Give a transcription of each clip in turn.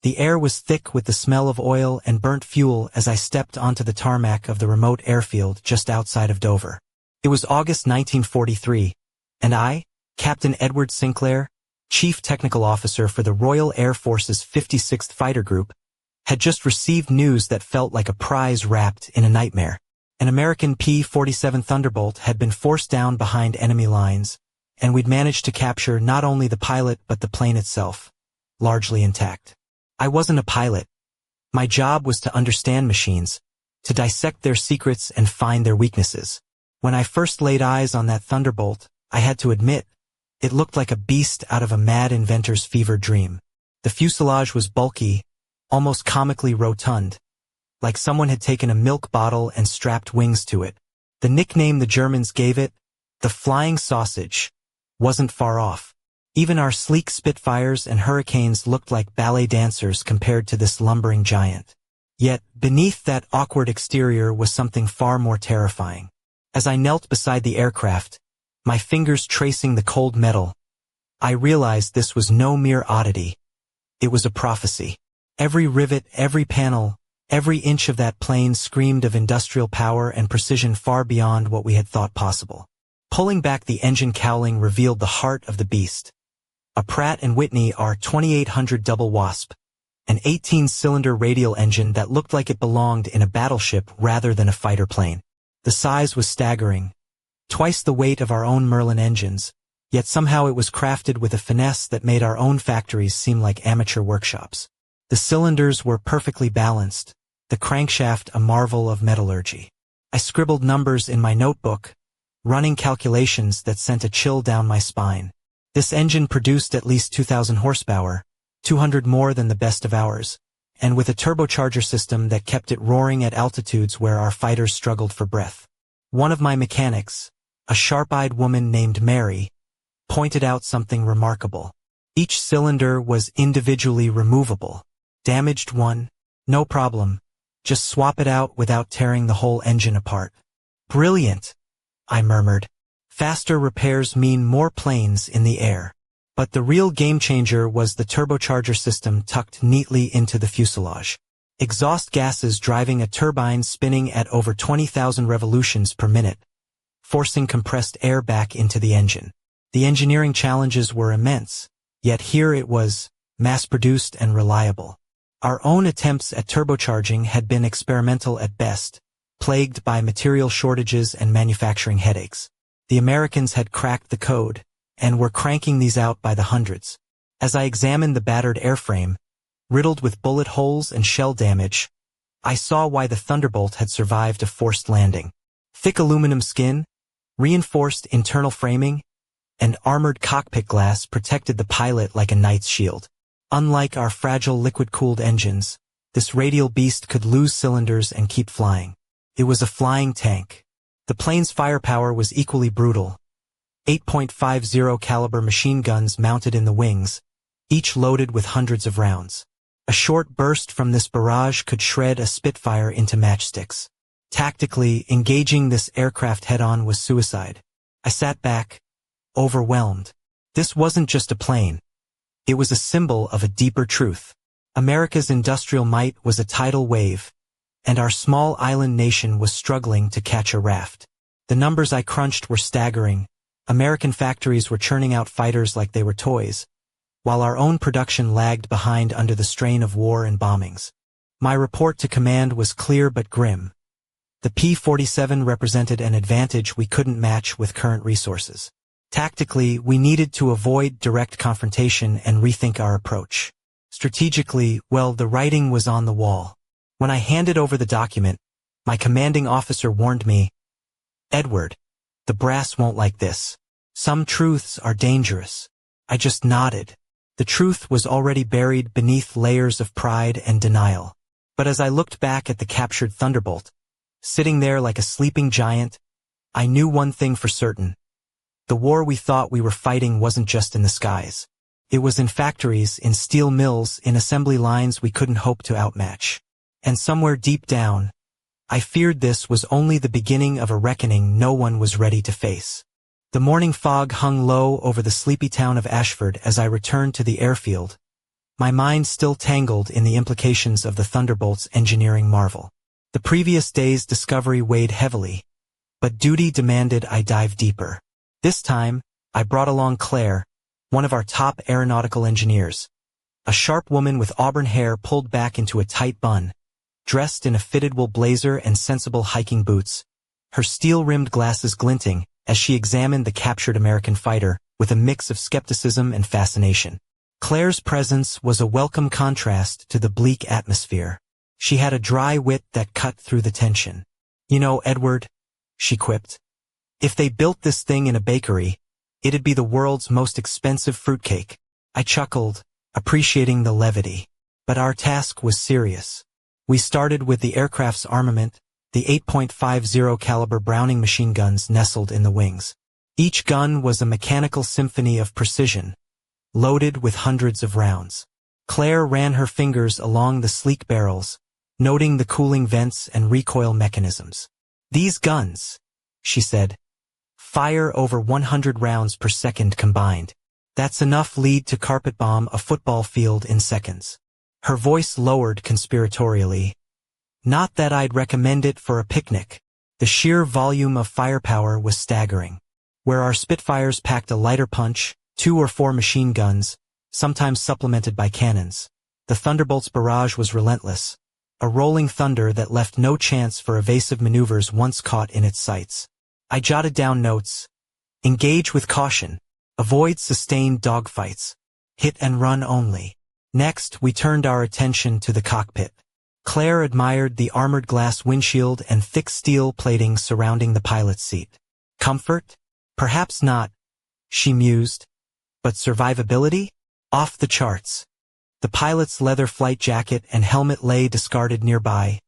The air was thick with the smell of oil and burnt fuel as I stepped onto the tarmac of the remote airfield just outside of Dover. It was August 1943, and I, Captain Edward Sinclair, Chief Technical Officer for the Royal Air Force's 56th Fighter Group, had just received news that felt like a prize wrapped in a nightmare. An American P-47 Thunderbolt had been forced down behind enemy lines, and we'd managed to capture not only the pilot but the plane itself, largely intact. I wasn't a pilot. My job was to understand machines, to dissect their secrets and find their weaknesses. When I first laid eyes on that Thunderbolt, I had to admit, it looked like a beast out of a mad inventor's fever dream. The fuselage was bulky, almost comically rotund, like someone had taken a milk bottle and strapped wings to it. The nickname the Germans gave it, the Flying Sausage, wasn't far off. Even our sleek Spitfires and Hurricanes looked like ballet dancers compared to this lumbering giant. Yet, beneath that awkward exterior was something far more terrifying. As I knelt beside the aircraft, my fingers tracing the cold metal, I realized this was no mere oddity. It was a prophecy. Every rivet, every panel, every inch of that plane screamed of industrial power and precision far beyond what we had thought possible. Pulling back the engine cowling revealed the heart of the beast. A Pratt & Whitney R2800 Double Wasp, an 18-cylinder radial engine that looked like it belonged in a battleship rather than a fighter plane. The size was staggering, twice the weight of our own Merlin engines, yet somehow it was crafted with a finesse that made our own factories seem like amateur workshops. The cylinders were perfectly balanced, the crankshaft a marvel of metallurgy. I scribbled numbers in my notebook, running calculations that sent a chill down my spine. This engine produced at least 2,000 horsepower, 200 more than the best of ours, and with a turbocharger system that kept it roaring at altitudes where our fighters struggled for breath. One of my mechanics, a sharp-eyed woman named Mary, pointed out something remarkable. Each cylinder was individually removable. Damaged one? No problem. Just swap it out without tearing the whole engine apart. Brilliant, I murmured. Faster repairs mean more planes in the air. But the real game-changer was the turbocharger system tucked neatly into the fuselage. Exhaust gases driving a turbine spinning at over 20,000 revolutions per minute, forcing compressed air back into the engine. The engineering challenges were immense, yet here it was, mass-produced and reliable. Our own attempts at turbocharging had been experimental at best, plagued by material shortages and manufacturing headaches. The Americans had cracked the code, and were cranking these out by the hundreds. As I examined the battered airframe, riddled with bullet holes and shell damage, I saw why the Thunderbolt had survived a forced landing. Thick aluminum skin, reinforced internal framing, and armored cockpit glass protected the pilot like a knight's shield. Unlike our fragile liquid-cooled engines, this radial beast could lose cylinders and keep flying. It was a flying tank. The plane's firepower was equally brutal. 8.50 caliber machine guns mounted in the wings, each loaded with hundreds of rounds. A short burst from this barrage could shred a Spitfire into matchsticks. Tactically, engaging this aircraft head-on was suicide. I sat back, overwhelmed. This wasn't just a plane. It was a symbol of a deeper truth. America's industrial might was a tidal wave, and our small island nation was struggling to catch a raft. The numbers I crunched were staggering. American factories were churning out fighters like they were toys, while our own production lagged behind under the strain of war and bombings. My report to command was clear but grim. The P-47 represented an advantage we couldn't match with current resources. Tactically, we needed to avoid direct confrontation and rethink our approach. Strategically, well, the writing was on the wall. When I handed over the document, my commanding officer warned me, "Edward, the brass won't like this. Some truths are dangerous." I just nodded. The truth was already buried beneath layers of pride and denial. But as I looked back at the captured Thunderbolt, sitting there like a sleeping giant, I knew one thing for certain. The war we thought we were fighting wasn't just in the skies. It was in factories, in steel mills, in assembly lines we couldn't hope to outmatch. And somewhere deep down, I feared this was only the beginning of a reckoning no one was ready to face. The morning fog hung low over the sleepy town of Ashford as I returned to the airfield, my mind still tangled in the implications of the Thunderbolt's engineering marvel. The previous day's discovery weighed heavily, but duty demanded I dive deeper. This time, I brought along Claire, one of our top aeronautical engineers. A sharp woman with auburn hair pulled back into a tight bun, dressed in a fitted wool blazer and sensible hiking boots, her steel-rimmed glasses glinting as she examined the captured American fighter with a mix of skepticism and fascination. Claire's presence was a welcome contrast to the bleak atmosphere. She had a dry wit that cut through the tension. "You know, Edward," she quipped, "if they built this thing in a bakery, it'd be the world's most expensive fruitcake." I chuckled, appreciating the levity. But our task was serious. We started with the aircraft's armament, the 8.50 caliber Browning machine guns nestled in the wings. Each gun was a mechanical symphony of precision, loaded with hundreds of rounds. Claire ran her fingers along the sleek barrels, noting the cooling vents and recoil mechanisms. "These guns," she said, "fire over 100 rounds per second combined. That's enough lead to carpet bomb a football field in seconds." Her voice lowered conspiratorially. "Not that I'd recommend it for a picnic." The sheer volume of firepower was staggering. Where our Spitfires packed a lighter punch, 2 or 4 machine guns, sometimes supplemented by cannons, the Thunderbolt's barrage was relentless, a rolling thunder that left no chance for evasive maneuvers once caught in its sights. I jotted down notes. Engage with caution. Avoid sustained dogfights. Hit and run only. Next, we turned our attention to the cockpit. Claire admired the armored glass windshield and thick steel plating surrounding the pilot's seat. Comfort? Perhaps not, she mused. But survivability? Off the charts. The pilot's leather flight jacket and helmet lay discarded nearby,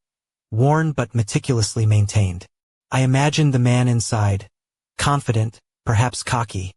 worn but meticulously maintained. I imagined the man inside, confident, perhaps cocky,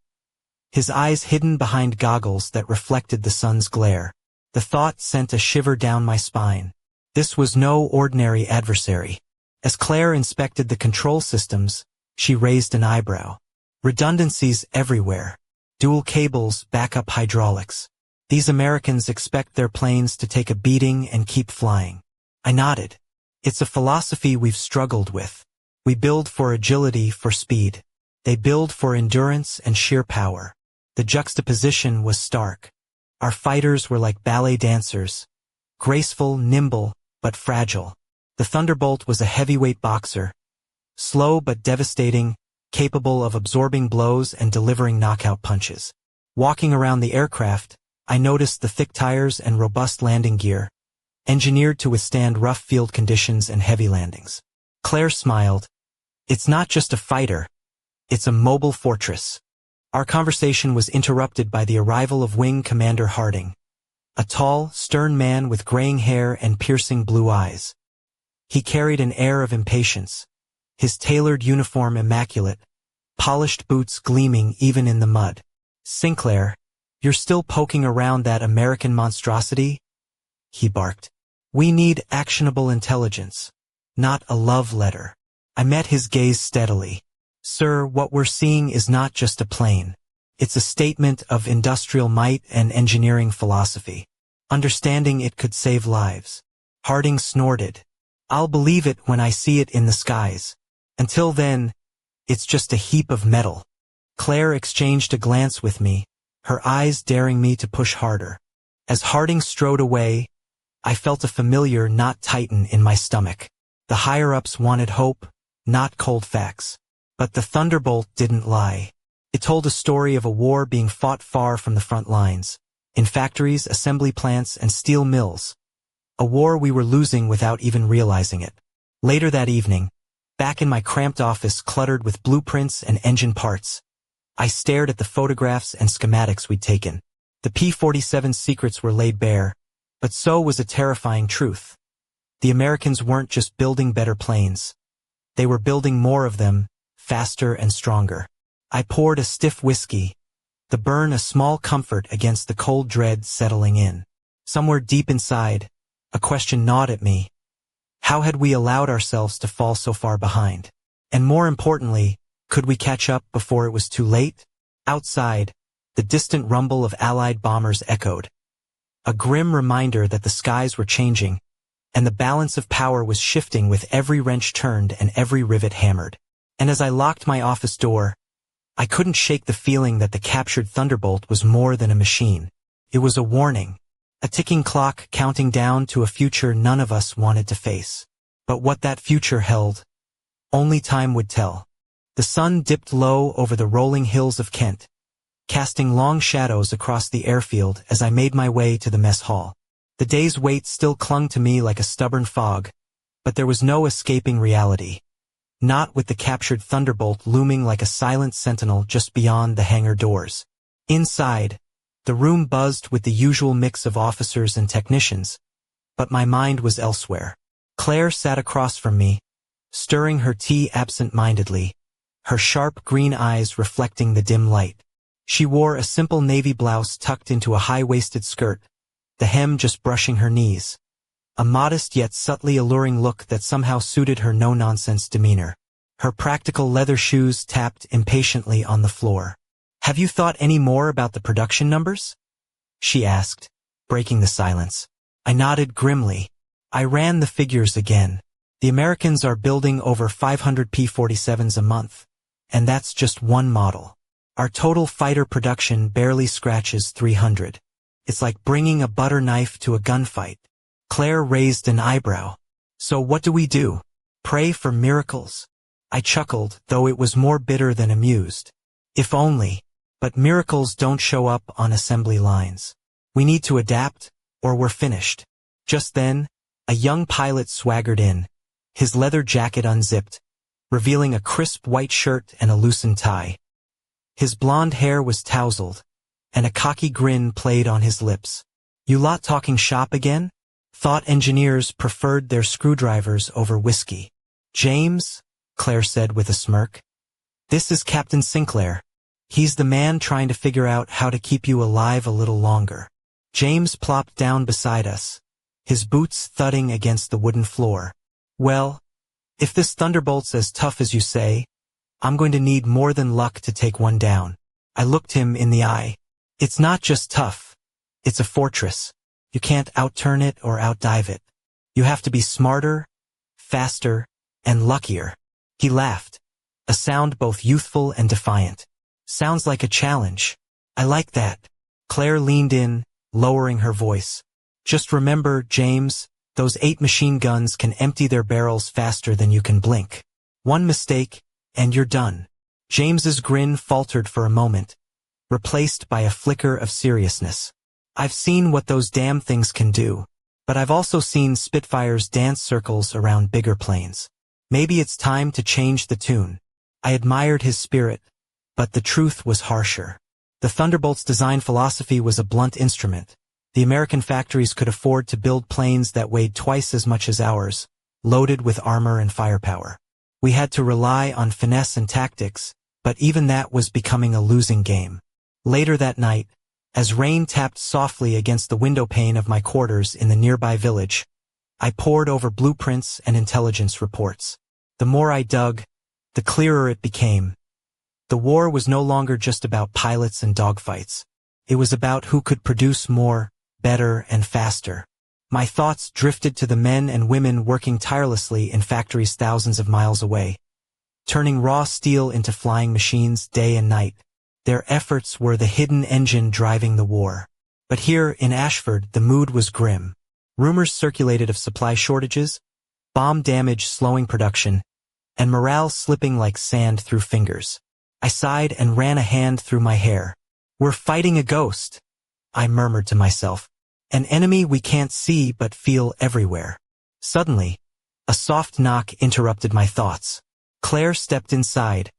his eyes hidden behind goggles that reflected the sun's glare. The thought sent a shiver down my spine. This was no ordinary adversary. As Claire inspected the control systems, she raised an eyebrow. Redundancies everywhere. Dual cables, backup hydraulics. These Americans expect their planes to take a beating and keep flying. I nodded. It's a philosophy we've struggled with. We build for agility, for speed. They build for endurance and sheer power. The juxtaposition was stark. Our fighters were like ballet dancers, graceful, nimble, but fragile. The Thunderbolt was a heavyweight boxer, slow but devastating, capable of absorbing blows and delivering knockout punches. Walking around the aircraft, I noticed the thick tires and robust landing gear, engineered to withstand rough field conditions and heavy landings. Claire smiled. It's not just a fighter, it's a mobile fortress. Our conversation was interrupted by the arrival of Wing Commander Harding, a tall, stern man with graying hair and piercing blue eyes. He carried an air of impatience, his tailored uniform immaculate, polished boots gleaming even in the mud. "Sinclair, you're still poking around that American monstrosity?" he barked. "We need actionable intelligence, not a love letter." I met his gaze steadily. "Sir, what we're seeing is not just a plane. It's a statement of industrial might and engineering philosophy. Understanding it could save lives." Harding snorted. "I'll believe it when I see it in the skies. Until then, it's just a heap of metal." Claire exchanged a glance with me, her eyes daring me to push harder. As Harding strode away, I felt a familiar knot tighten in my stomach. The higher-ups wanted hope, not cold facts. But the Thunderbolt didn't lie. It told a story of a war being fought far from the front lines, in factories, assembly plants, and steel mills. A war we were losing without even realizing it. Later that evening, back in my cramped office cluttered with blueprints and engine parts, I stared at the photographs and schematics we'd taken. The P-47's secrets were laid bare, but so was a terrifying truth. The Americans weren't just building better planes. They were building more of them, faster and stronger. I poured a stiff whiskey, the burn a small comfort against the cold dread settling in. Somewhere deep inside, a question gnawed at me. How had we allowed ourselves to fall so far behind? And more importantly, could we catch up before it was too late? Outside, the distant rumble of Allied bombers echoed. a grim reminder that the skies were changing, and the balance of power was shifting with every wrench turned and every rivet hammered. And as I locked my office door, I couldn't shake the feeling that the captured Thunderbolt was more than a machine. It was a warning, a ticking clock counting down to a future none of us wanted to face. But what that future held, only time would tell. The sun dipped low over the rolling hills of Kent, casting long shadows across the airfield as I made my way to the mess hall. The day's weight still clung to me like a stubborn fog, but there was no escaping reality. Not with the captured Thunderbolt looming like a silent sentinel just beyond the hangar doors. Inside, the room buzzed with the usual mix of officers and technicians, but my mind was elsewhere. Claire sat across from me, stirring her tea absent-mindedly, her sharp green eyes reflecting the dim light. She wore a simple navy blouse tucked into a high-waisted skirt, the hem just brushing her knees. A modest yet subtly alluring look that somehow suited her no-nonsense demeanor. Her practical leather shoes tapped impatiently on the floor. "Have you thought any more about the production numbers?" she asked, breaking the silence. I nodded grimly. I ran the figures again. The Americans are building over 500 P-47s a month, and that's just one model. Our total fighter production barely scratches 300. It's like bringing a butter knife to a gunfight. Claire raised an eyebrow. "So what do we do? Pray for miracles?" I chuckled, though it was more bitter than amused. If only. But miracles don't show up on assembly lines. We need to adapt, or we're finished. Just then, a young pilot swaggered in, his leather jacket unzipped, revealing a crisp white shirt and a loosened tie. His blonde hair was tousled, and a cocky grin played on his lips. "You lot talking shop again? Thought engineers preferred their screwdrivers over whiskey." "James," Claire said with a smirk, "this is Captain Sinclair. He's the man trying to figure out how to keep you alive a little longer." James plopped down beside us, his boots thudding against the wooden floor. "Well, if this Thunderbolt's as tough as you say, I'm going to need more than luck to take one down." I looked him in the eye. "It's not just tough. It's a fortress. You can't outturn it or outdive it. You have to be smarter, faster, and luckier." He laughed, a sound both youthful and defiant. "Sounds like a challenge. I like that." Claire leaned in, lowering her voice. "Just remember, James, those 8 machine guns can empty their barrels faster than you can blink. One mistake, and you're done." James's grin faltered for a moment, replaced by a flicker of seriousness. "I've seen what those damn things can do, but I've also seen Spitfires dance circles around bigger planes. Maybe it's time to change the tune." I admired his spirit, but the truth was harsher. The Thunderbolt's design philosophy was a blunt instrument. The American factories could afford to build planes that weighed twice as much as ours, loaded with armor and firepower. We had to rely on finesse and tactics, but even that was becoming a losing game. Later that night, as rain tapped softly against the window pane of my quarters in the nearby village, I pored over blueprints and intelligence reports. The more I dug, the clearer it became. The war was no longer just about pilots and dogfights. It was about who could produce more, better, and faster. My thoughts drifted to the men and women working tirelessly in factories thousands of miles away, turning raw steel into flying machines day and night. Their efforts were the hidden engine driving the war. But here in Ashford, the mood was grim. Rumors circulated of supply shortages, bomb damage slowing production, and morale slipping like sand through fingers. I sighed and ran a hand through my hair. "We're fighting a ghost," I murmured to myself. "An enemy we can't see but feel everywhere." Suddenly, a soft knock interrupted my thoughts. Claire stepped inside,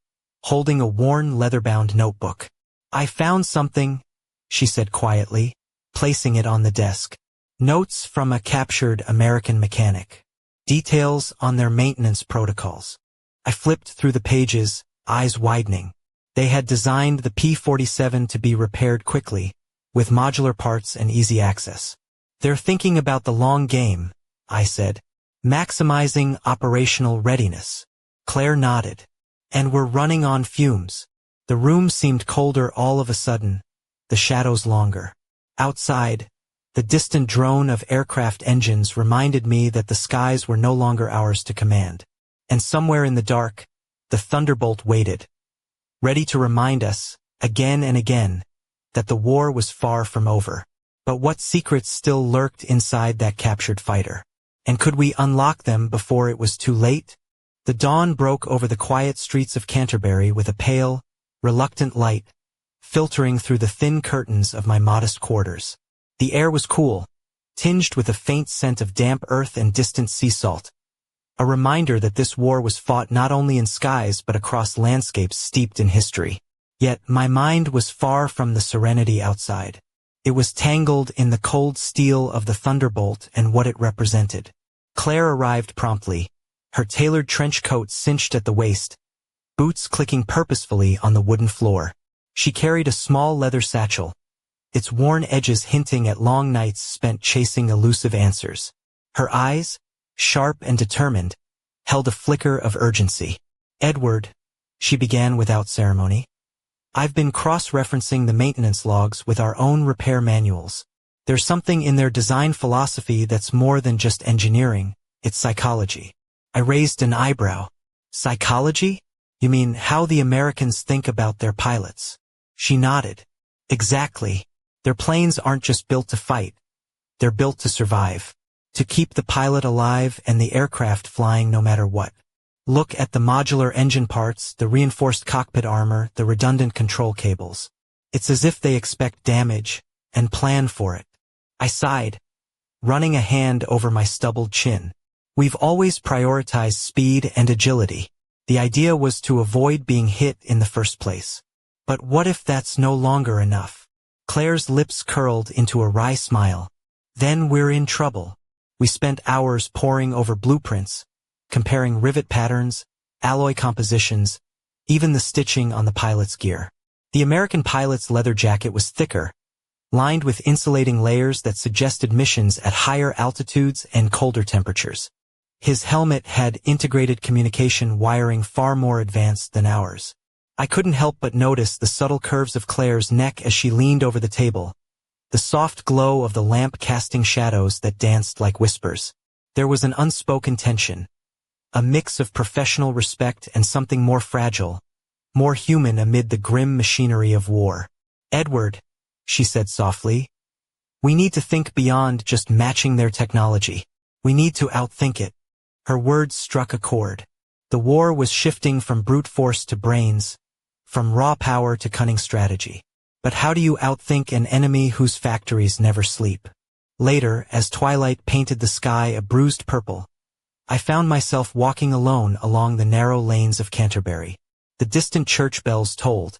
holding a worn leather-bound notebook. "I found something," she said quietly, placing it on the desk. "Notes from a captured American mechanic. Details on their maintenance protocols." I flipped through the pages, eyes widening. They had designed the P-47 to be repaired quickly, with modular parts and easy access. "They're thinking about the long game," I said. "Maximizing operational readiness." Claire nodded. "And we're running on fumes." The room seemed colder all of a sudden, the shadows longer. Outside, The distant drone of aircraft engines reminded me that the skies were no longer ours to command. And somewhere in the dark, the thunderbolt waited, ready to remind us, again and again, that the war was far from over. But what secrets still lurked inside that captured fighter? And could we unlock them before it was too late? The dawn broke over the quiet streets of Canterbury with a pale, reluctant light, filtering through the thin curtains of my modest quarters. The air was cool, tinged with a faint scent of damp earth and distant sea salt. A reminder that this war was fought not only in skies but across landscapes steeped in history. Yet my mind was far from the serenity outside. It was tangled in the cold steel of the thunderbolt and what it represented. Claire arrived promptly, her tailored trench coat cinched at the waist, boots clicking purposefully on the wooden floor. She carried a small leather satchel, its worn edges hinting at long nights spent chasing elusive answers. Her eyes, sharp and determined, held a flicker of urgency. "Edward," she began without ceremony, "I've been cross-referencing the maintenance logs with our own repair manuals. There's something in their design philosophy that's more than just engineering, it's psychology." I raised an eyebrow. "Psychology? You mean how the Americans think about their pilots?" She nodded. "Exactly. Their planes aren't just built to fight. They're built to survive. To keep the pilot alive and the aircraft flying no matter what. Look at the modular engine parts, the reinforced cockpit armor, the redundant control cables. It's as if they expect damage and plan for it." I sighed, running a hand over my stubbled chin. We've always prioritized speed and agility. The idea was to avoid being hit in the first place. But what if that's no longer enough? Claire's lips curled into a wry smile. "Then we're in trouble." We spent hours poring over blueprints, comparing rivet patterns, alloy compositions, even the stitching on the pilot's gear. The American pilot's leather jacket was thicker, lined with insulating layers that suggested missions at higher altitudes and colder temperatures. His helmet had integrated communication wiring far more advanced than ours. I couldn't help but notice the subtle curves of Claire's neck as she leaned over the table, the soft glow of the lamp casting shadows that danced like whispers. There was an unspoken tension, a mix of professional respect and something more fragile, more human amid the grim machinery of war. "Edward," she said softly, "we need to think beyond just matching their technology. We need to outthink it." Her words struck a chord. The war was shifting from brute force to brains, from raw power to cunning strategy. But how do you outthink an enemy whose factories never sleep? Later, as twilight painted the sky a bruised purple, I found myself walking alone along the narrow lanes of Canterbury. The distant church bells tolled,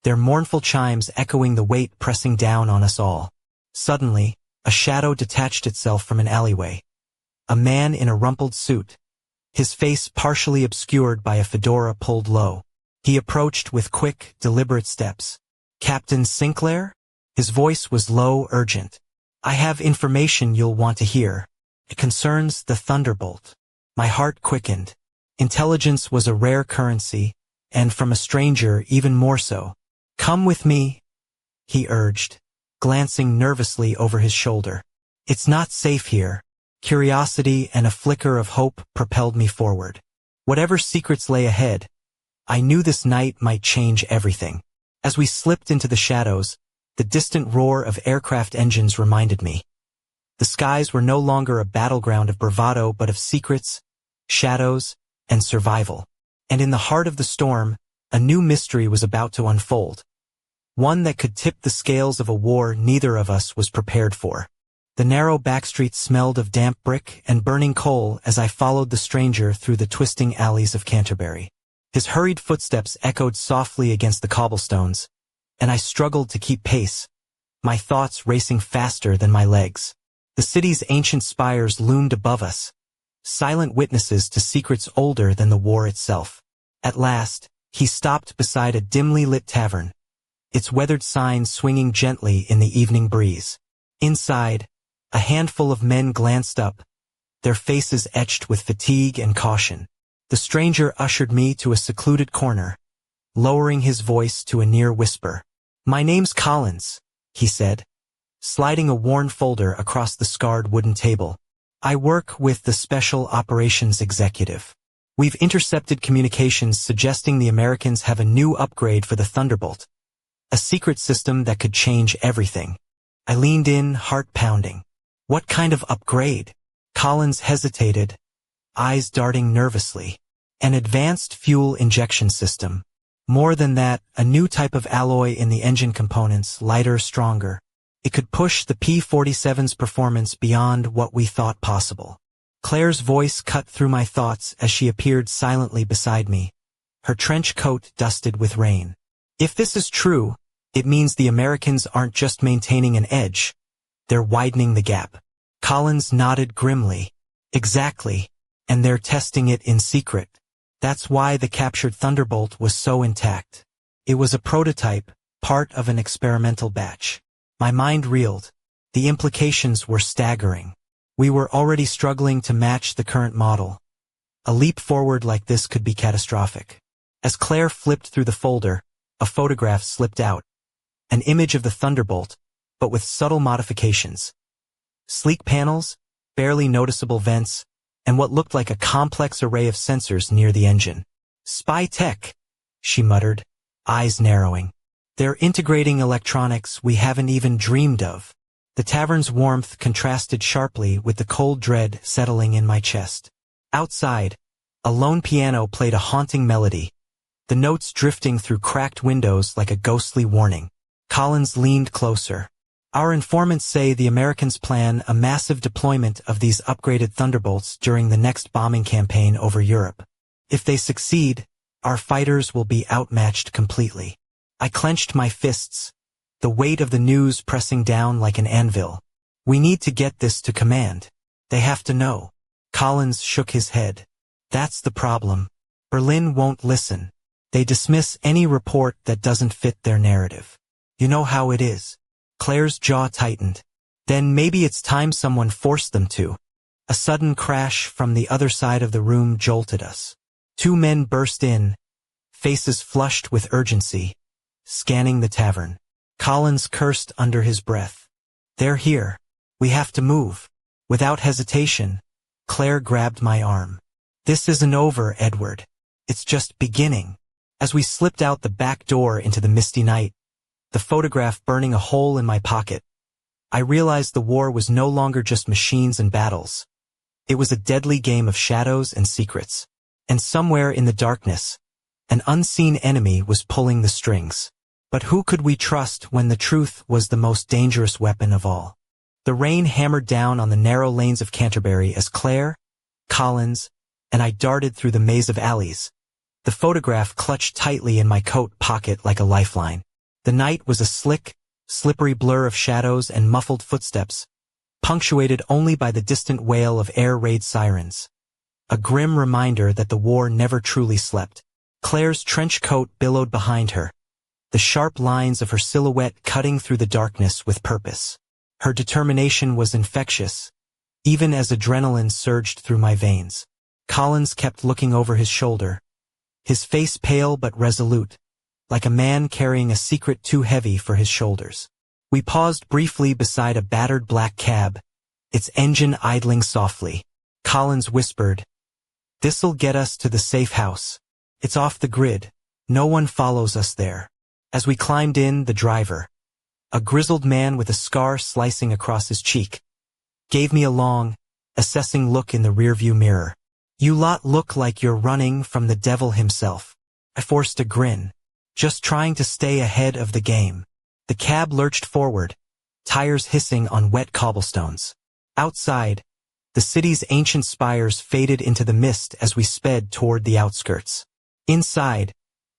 their mournful chimes echoing the weight pressing down on us all. Suddenly, a shadow detached itself from an alleyway. A man in a rumpled suit, his face partially obscured by a fedora pulled low. He approached with quick, deliberate steps. "Captain Sinclair?" His voice was low, urgent. "I have information you'll want to hear. It concerns the Thunderbolt." My heart quickened. Intelligence was a rare currency, and from a stranger even more so. "Come with me," he urged, glancing nervously over his shoulder. "It's not safe here." Curiosity and a flicker of hope propelled me forward. Whatever secrets lay ahead, I knew this night might change everything. As we slipped into the shadows, the distant roar of aircraft engines reminded me. The skies were no longer a battleground of bravado but of secrets, shadows, and survival. And in the heart of the storm, a new mystery was about to unfold. One that could tip the scales of a war neither of us was prepared for. The narrow backstreet smelled of damp brick and burning coal as I followed the stranger through the twisting alleys of Canterbury. His hurried footsteps echoed softly against the cobblestones, and I struggled to keep pace, my thoughts racing faster than my legs. The city's ancient spires loomed above us, silent witnesses to secrets older than the war itself. At last, he stopped beside a dimly lit tavern, its weathered signs swinging gently in the evening breeze. Inside, a handful of men glanced up, their faces etched with fatigue and caution. The stranger ushered me to a secluded corner, lowering his voice to a near whisper. "My name's Collins," he said, sliding a worn folder across the scarred wooden table. "I work with the Special Operations Executive. We've intercepted communications suggesting the Americans have a new upgrade for the Thunderbolt. A secret system that could change everything." I leaned in, heart pounding. "What kind of upgrade?" Collins hesitated, eyes darting nervously. "An advanced fuel injection system. More than that, a new type of alloy in the engine components, lighter, stronger. It could push the P-47's performance beyond what we thought possible." Claire's voice cut through my thoughts as she appeared silently beside me, her trench coat dusted with rain. "If this is true, it means the Americans aren't just maintaining an edge. They're widening the gap." Collins nodded grimly. "Exactly. And they're testing it in secret. That's why the captured Thunderbolt was so intact. It was a prototype, part of an experimental batch." My mind reeled. The implications were staggering. We were already struggling to match the current model. A leap forward like this could be catastrophic. As Claire flipped through the folder, a photograph slipped out. An image of the Thunderbolt, but with subtle modifications. Sleek panels, barely noticeable vents, and what looked like a complex array of sensors near the engine. "Spy tech," she muttered, eyes narrowing. "They're integrating electronics we haven't even dreamed of." The tavern's warmth contrasted sharply with the cold dread settling in my chest. Outside, a lone piano played a haunting melody, the notes drifting through cracked windows like a ghostly warning. Collins leaned closer. "Our informants say the Americans plan a massive deployment of these upgraded Thunderbolts during the next bombing campaign over Europe. If they succeed, our fighters will be outmatched completely." I clenched my fists, the weight of the news pressing down like an anvil. "We need to get this to command. They have to know." Collins shook his head. "That's the problem. Berlin won't listen. They dismiss any report that doesn't fit their narrative. You know how it is." Claire's jaw tightened. "Then maybe it's time someone forced them to." A sudden crash from the other side of the room jolted us. Two men burst in, faces flushed with urgency, scanning the tavern. Collins cursed under his breath. "They're here. We have to move." Without hesitation, Claire grabbed my arm. "This isn't over, Edward. It's just beginning." As we slipped out the back door into the misty night, the photograph burning a hole in my pocket, I realized the war was no longer just machines and battles. It was a deadly game of shadows and secrets. And somewhere in the darkness, an unseen enemy was pulling the strings. But who could we trust when the truth was the most dangerous weapon of all? The rain hammered down on the narrow lanes of Canterbury as Claire, Collins, and I darted through the maze of alleys, the photograph clutched tightly in my coat pocket like a lifeline. The night was a slick, slippery blur of shadows and muffled footsteps, punctuated only by the distant wail of air raid sirens. A grim reminder that the war never truly slept. Claire's trench coat billowed behind her, the sharp lines of her silhouette cutting through the darkness with purpose. Her determination was infectious, even as adrenaline surged through my veins. Collins kept looking over his shoulder, his face pale but resolute, like a man carrying a secret too heavy for his shoulders. We paused briefly beside a battered black cab, its engine idling softly. Collins whispered, "This'll get us to the safe house. It's off the grid. No one follows us there." As we climbed in, the driver, a grizzled man with a scar slicing across his cheek, gave me a long, assessing look in the rearview mirror. "You lot look like you're running from the devil himself." I forced a grin, just trying to stay ahead of the game. The cab lurched forward, tires hissing on wet cobblestones. Outside, the city's ancient spires faded into the mist as we sped toward the outskirts. Inside,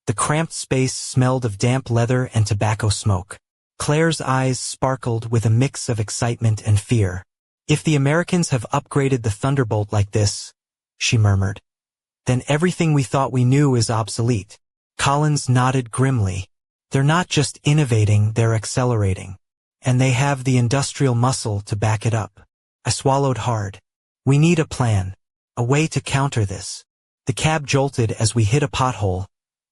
the cramped space smelled of damp leather and tobacco smoke. Claire's eyes sparkled with a mix of excitement and fear. "If the Americans have upgraded the Thunderbolt like this," she murmured, "then everything we thought we knew is obsolete." Collins nodded grimly. "They're not just innovating, they're accelerating. And they have the industrial muscle to back it up." I swallowed hard. "We need a plan, a way to counter this." The cab jolted as we hit a pothole,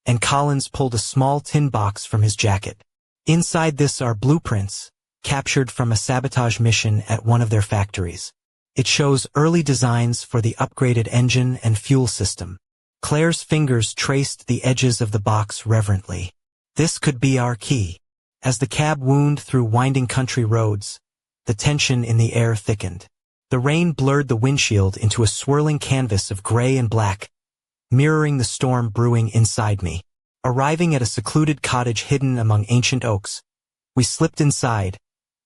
and Collins pulled a small tin box from his jacket. "Inside this are blueprints, captured from a sabotage mission at one of their factories. It shows early designs for the upgraded engine and fuel system. Claire's fingers traced the edges of the box reverently. This could be our key. As the cab wound through winding country roads, the tension in the air thickened. The rain blurred the windshield into a swirling canvas of gray and black, mirroring the storm brewing inside me. Arriving at a secluded cottage hidden among ancient oaks, we slipped inside,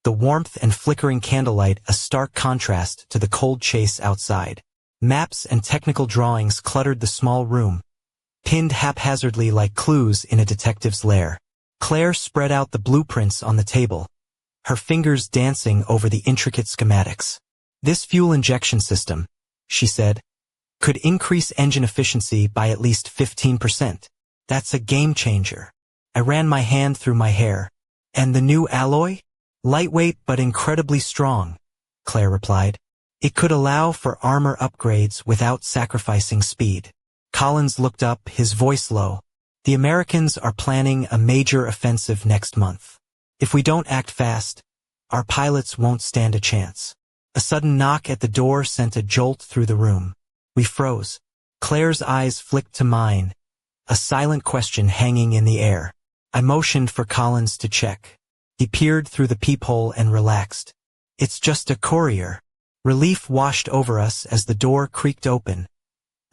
the warmth and flickering candlelight a stark contrast to the cold chase outside. Maps and technical drawings cluttered the small room, pinned haphazardly like clues in a detective's lair. Claire spread out the blueprints on the table, her fingers dancing over the intricate schematics. This fuel injection system, she said, could increase engine efficiency by at least 15%. That's a game changer. I ran my hand through my hair. And the new alloy? Lightweight but incredibly strong, Claire replied. It could allow for armor upgrades without sacrificing speed. Collins looked up, his voice low. The Americans are planning a major offensive next month. If we don't act fast, our pilots won't stand a chance. A sudden knock at the door sent a jolt through the room. We froze. Claire's eyes flicked to mine, a silent question hanging in the air. I motioned for Collins to check. He peered through the peephole and relaxed. It's just a courier. Relief washed over us as the door creaked open,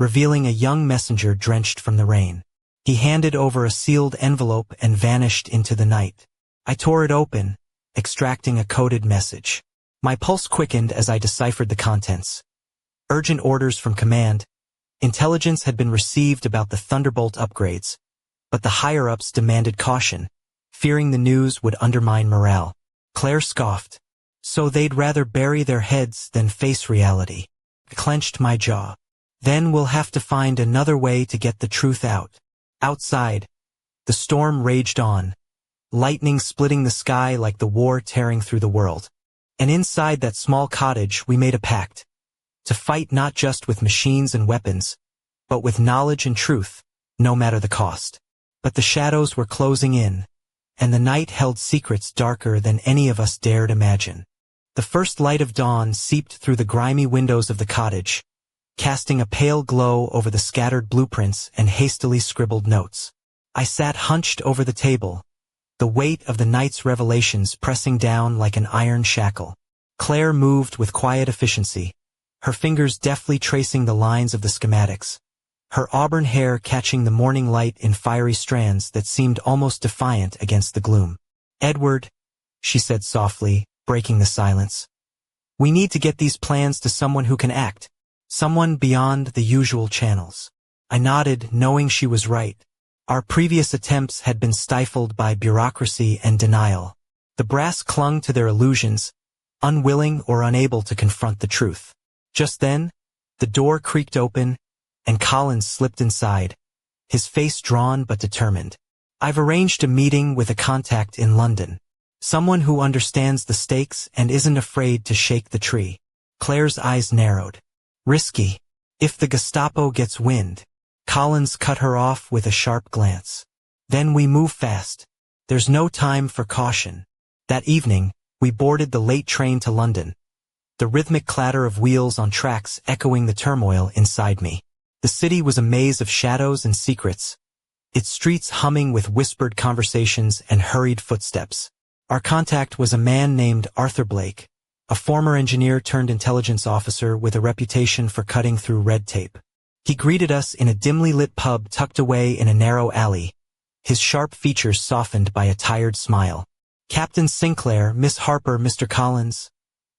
revealing a young messenger drenched from the rain. He handed over a sealed envelope and vanished into the night. I tore it open, extracting a coded message. My pulse quickened as I deciphered the contents. Urgent orders from command. Intelligence had been received about the Thunderbolt upgrades, but the higher-ups demanded caution, fearing the news would undermine morale. Claire scoffed. So they'd rather bury their heads than face reality. I clenched my jaw. Then we'll have to find another way to get the truth out. Outside, the storm raged on, lightning splitting the sky like the war tearing through the world. And inside that small cottage we made a pact. To fight not just with machines and weapons, but with knowledge and truth, no matter the cost. But the shadows were closing in, and the night held secrets darker than any of us dared imagine. The first light of dawn seeped through the grimy windows of the cottage, casting a pale glow over the scattered blueprints and hastily scribbled notes. I sat hunched over the table, the weight of the night's revelations pressing down like an iron shackle. Claire moved with quiet efficiency, her fingers deftly tracing the lines of the schematics, her auburn hair catching the morning light in fiery strands that seemed almost defiant against the gloom. Edward, she said softly, breaking the silence. We need to get these plans to someone who can act, someone beyond the usual channels. I nodded, knowing she was right. Our previous attempts had been stifled by bureaucracy and denial. The brass clung to their illusions, unwilling or unable to confront the truth. Just then, the door creaked open, and Collins slipped inside, his face drawn but determined. I've arranged a meeting with a contact in London. Someone who understands the stakes and isn't afraid to shake the tree. Claire's eyes narrowed. Risky. If the Gestapo gets wind. Collins cut her off with a sharp glance. Then we move fast. There's no time for caution. That evening, we boarded the late train to London, the rhythmic clatter of wheels on tracks echoing the turmoil inside me. The city was a maze of shadows and secrets, its streets humming with whispered conversations and hurried footsteps. Our contact was a man named Arthur Blake, a former engineer turned intelligence officer with a reputation for cutting through red tape. He greeted us in a dimly lit pub tucked away in a narrow alley, his sharp features softened by a tired smile. Captain Sinclair, Miss Harper, Mr. Collins,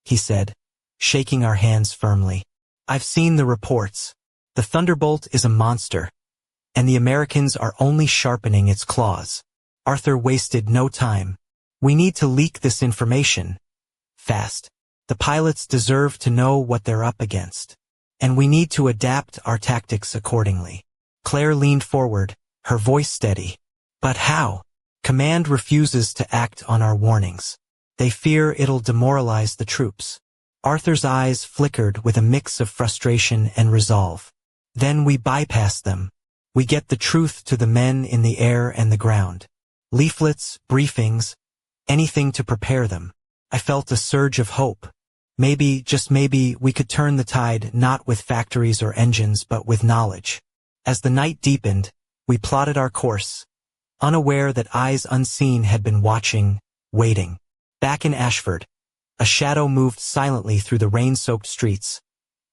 he said, shaking our hands firmly. I've seen the reports. The Thunderbolt is a monster, and the Americans are only sharpening its claws. Arthur wasted no time. We need to leak this information. Fast. The pilots deserve to know what they're up against. And we need to adapt our tactics accordingly. Claire leaned forward, her voice steady. But how? Command refuses to act on our warnings. They fear it'll demoralize the troops. Arthur's eyes flickered with a mix of frustration and resolve. Then we bypass them. We get the truth to the men in the air and the ground. Leaflets, briefings, anything to prepare them. I felt a surge of hope. Maybe, just maybe, we could turn the tide, not with factories or engines but with knowledge. As the night deepened, we plotted our course, unaware that eyes unseen had been watching, waiting. Back in Ashford, a shadow moved silently through the rain-soaked streets,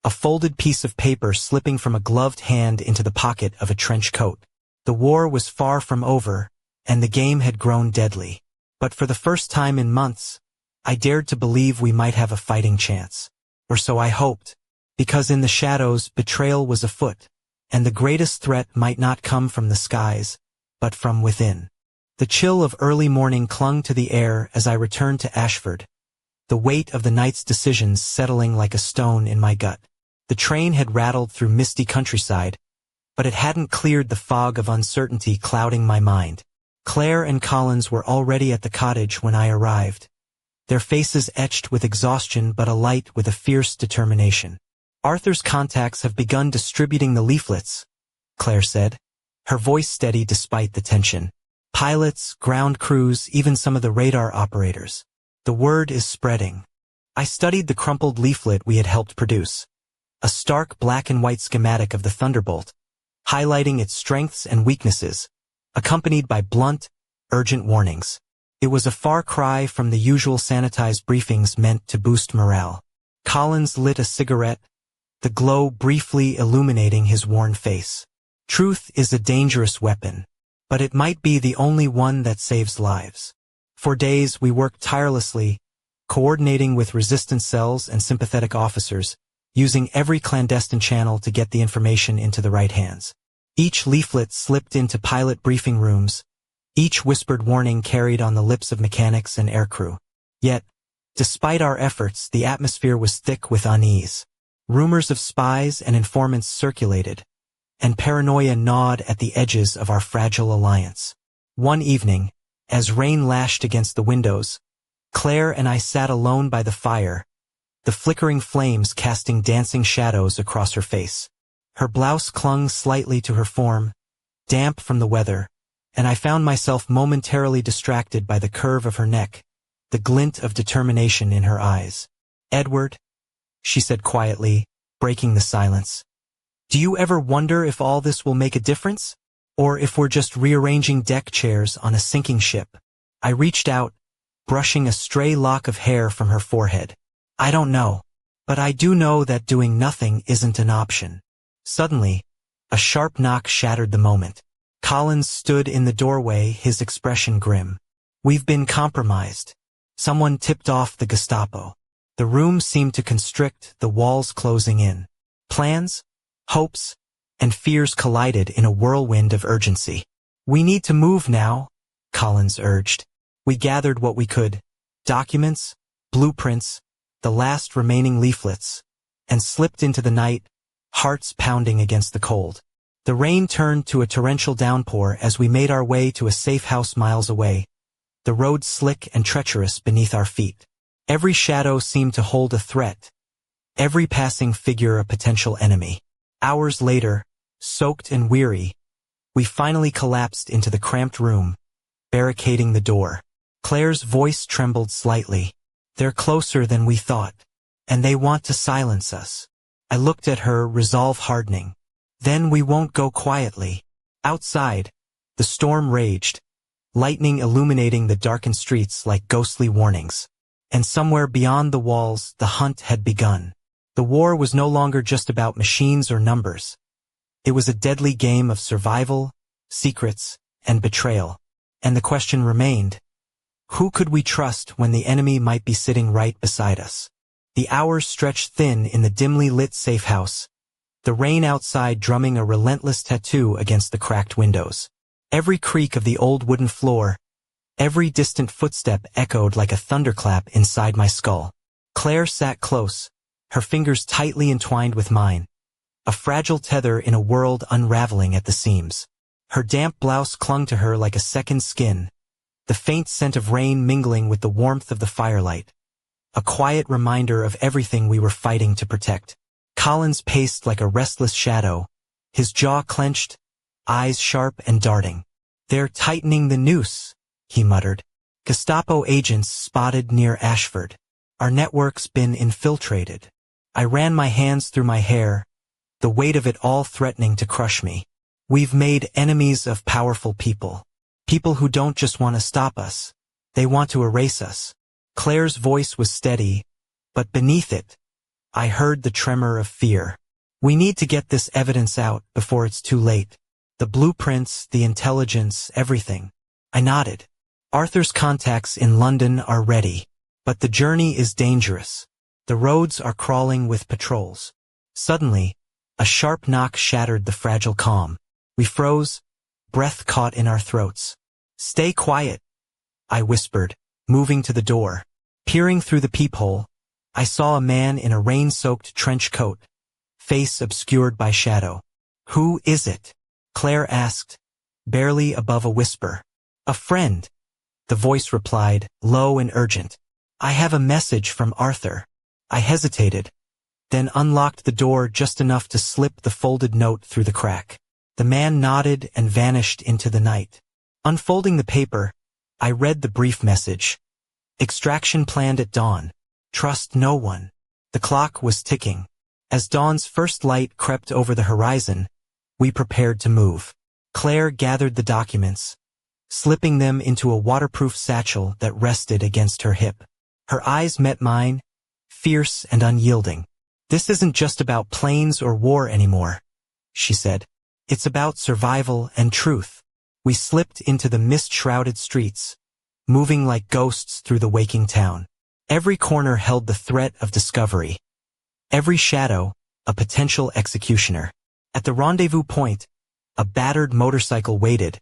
a folded piece of paper slipping from a gloved hand into the pocket of a trench coat. The war was far from over, and the game had grown deadly. But for the first time in months, I dared to believe we might have a fighting chance. Or so I hoped, because in the shadows betrayal was afoot, and the greatest threat might not come from the skies, but from within. The chill of early morning clung to the air as I returned to Ashford, the weight of the night's decisions settling like a stone in my gut. The train had rattled through misty countryside, but it hadn't cleared the fog of uncertainty clouding my mind. Claire and Collins were already at the cottage when I arrived, their faces etched with exhaustion but alight with a fierce determination. "Arthur's contacts have begun distributing the leaflets," Claire said, her voice steady despite the tension. "Pilots, ground crews, even some of the radar operators. The word is spreading." I studied the crumpled leaflet we had helped produce, a stark black and white schematic of the Thunderbolt, highlighting its strengths and weaknesses, accompanied by blunt, urgent warnings. It was a far cry from the usual sanitized briefings meant to boost morale. Collins lit a cigarette, the glow briefly illuminating his worn face. "Truth is a dangerous weapon, but it might be the only one that saves lives." For days we worked tirelessly, coordinating with resistance cells and sympathetic officers, using every clandestine channel to get the information into the right hands. Each leaflet slipped into pilot briefing rooms, each whispered warning carried on the lips of mechanics and aircrew. Yet, despite our efforts, the atmosphere was thick with unease. Rumors of spies and informants circulated, and paranoia gnawed at the edges of our fragile alliance. One evening, as rain lashed against the windows, Claire and I sat alone by the fire, the flickering flames casting dancing shadows across her face. Her blouse clung slightly to her form, damp from the weather, and I found myself momentarily distracted by the curve of her neck, the glint of determination in her eyes. "Edward," she said quietly, breaking the silence, "do you ever wonder if all this will make a difference? Or if we're just rearranging deck chairs on a sinking ship?" I reached out, brushing a stray lock of hair from her forehead. "I don't know. But I do know that doing nothing isn't an option." Suddenly, a sharp knock shattered the moment. Collins stood in the doorway, his expression grim. "We've been compromised. Someone tipped off the Gestapo." The room seemed to constrict, the walls closing in. Plans, hopes, and fears collided in a whirlwind of urgency. "We need to move now," Collins urged. We gathered what we could, documents, blueprints, the last remaining leaflets, and slipped into the night, hearts pounding against the cold. The rain turned to a torrential downpour as we made our way to a safe house miles away, the road slick and treacherous beneath our feet. Every shadow seemed to hold a threat, every passing figure a potential enemy. Hours later, soaked and weary, we finally collapsed into the cramped room, barricading the door. Claire's voice trembled slightly. "They're closer than we thought, and they want to silence us." I looked at her, resolve hardening. "Then we won't go quietly." Outside, the storm raged, lightning illuminating the darkened streets like ghostly warnings. And somewhere beyond the walls, the hunt had begun. The war was no longer just about machines or numbers. It was a deadly game of survival, secrets, and betrayal. And the question remained, who could we trust when the enemy might be sitting right beside us? The hours stretched thin in the dimly lit safe house, the rain outside drumming a relentless tattoo against the cracked windows. Every creak of the old wooden floor, every distant footstep echoed like a thunderclap inside my skull. Claire sat close, her fingers tightly entwined with mine, a fragile tether in a world unraveling at the seams. Her damp blouse clung to her like a second skin, the faint scent of rain mingling with the warmth of the firelight, a quiet reminder of everything we were fighting to protect. Collins paced like a restless shadow, his jaw clenched, eyes sharp and darting. "They're tightening the noose," he muttered. Gestapo agents spotted near Ashford. Our network's been infiltrated. I ran my hands through my hair, the weight of it all threatening to crush me. We've made enemies of powerful people. People who don't just want to stop us. They want to erase us. Claire's voice was steady, but beneath it, I heard the tremor of fear. We need to get this evidence out before it's too late. The blueprints, the intelligence, everything. I nodded. Arthur's contacts in London are ready, but the journey is dangerous. The roads are crawling with patrols. Suddenly, a sharp knock shattered the fragile calm. We froze, breath caught in our throats. "Stay quiet," I whispered, moving to the door. Peering through the peephole, I saw a man in a rain-soaked trench coat, face obscured by shadow. "Who is it?" Claire asked, barely above a whisper. "A friend," the voice replied, low and urgent. "I have a message from Arthur." I hesitated, then unlocked the door just enough to slip the folded note through the crack. The man nodded and vanished into the night. Unfolding the paper, I read the brief message. Extraction planned at dawn. Trust no one. The clock was ticking. As dawn's first light crept over the horizon, we prepared to move. Claire gathered the documents, slipping them into a waterproof satchel that rested against her hip. Her eyes met mine, fierce and unyielding. "This isn't just about planes or war anymore," she said. "It's about survival and truth." We slipped into the mist-shrouded streets, moving like ghosts through the waking town. Every corner held the threat of discovery. Every shadow, a potential executioner. At the rendezvous point, a battered motorcycle waited,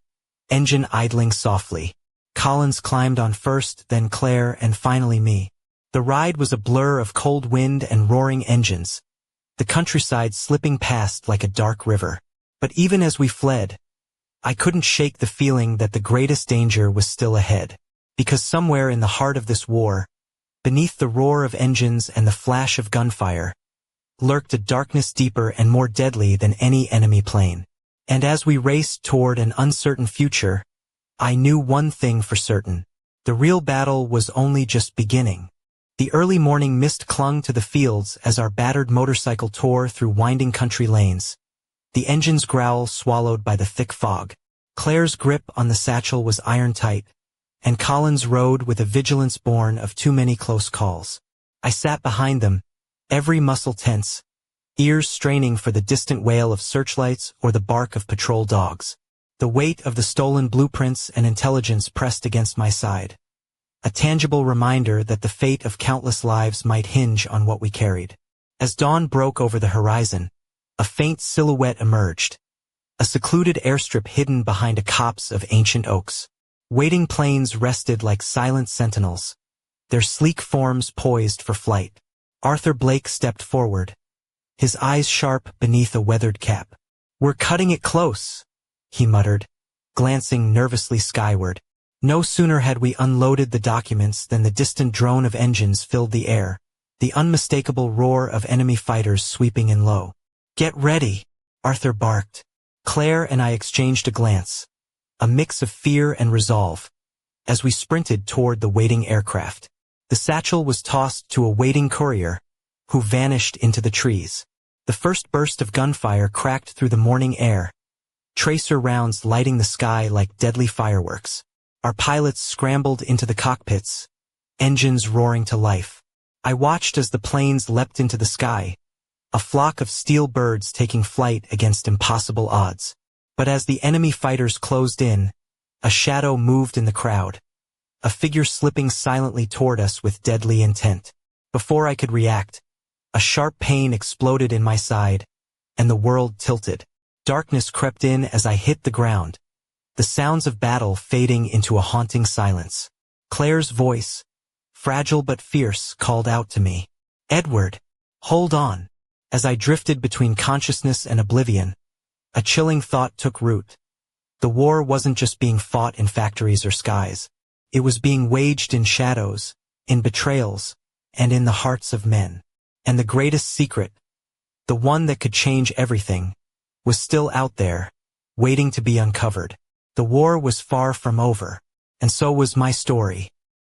engine idling softly. Collins climbed on first, then Claire, and finally me. The ride was a blur of cold wind and roaring engines, the countryside slipping past like a dark river. But even as we fled, I couldn't shake the feeling that the greatest danger was still ahead. Because somewhere in the heart of this war, beneath the roar of engines and the flash of gunfire, lurked a darkness deeper and more deadly than any enemy plane. And as we raced toward an uncertain future, I knew one thing for certain. The real battle was only just beginning. The early morning mist clung to the fields as our battered motorcycle tore through winding country lanes, the engine's growl swallowed by the thick fog. Claire's grip on the satchel was iron-tight, and Collins rode with a vigilance born of too many close calls. I sat behind them, every muscle tense, ears straining for the distant wail of searchlights or the bark of patrol dogs. The weight of the stolen blueprints and intelligence pressed against my side, a tangible reminder that the fate of countless lives might hinge on what we carried. As dawn broke over the horizon, a faint silhouette emerged, a secluded airstrip hidden behind a copse of ancient oaks. Waiting planes rested like silent sentinels, their sleek forms poised for flight. Arthur Blake stepped forward, his eyes sharp beneath a weathered cap. "We're cutting it close," he muttered, glancing nervously skyward. No sooner had we unloaded the documents than the distant drone of engines filled the air, the unmistakable roar of enemy fighters sweeping in low. "Get ready," Arthur barked. Claire and I exchanged a glance, a mix of fear and resolve, as we sprinted toward the waiting aircraft. The satchel was tossed to a waiting courier, who vanished into the trees. The first burst of gunfire cracked through the morning air, tracer rounds lighting the sky like deadly fireworks. Our pilots scrambled into the cockpits, engines roaring to life. I watched as the planes leapt into the sky, a flock of steel birds taking flight against impossible odds. But as the enemy fighters closed in, a shadow moved in the crowd, a figure slipping silently toward us with deadly intent. Before I could react, a sharp pain exploded in my side, and the world tilted. Darkness crept in as I hit the ground, the sounds of battle fading into a haunting silence. Claire's voice, fragile but fierce, called out to me, "Edward, hold on." As I drifted between consciousness and oblivion, a chilling thought took root. The war wasn't just being fought in factories or skies. It was being waged in shadows, in betrayals, and in the hearts of men. And the greatest secret, the one that could change everything, was still out there, waiting to be uncovered. The war was far from over, and so was my story.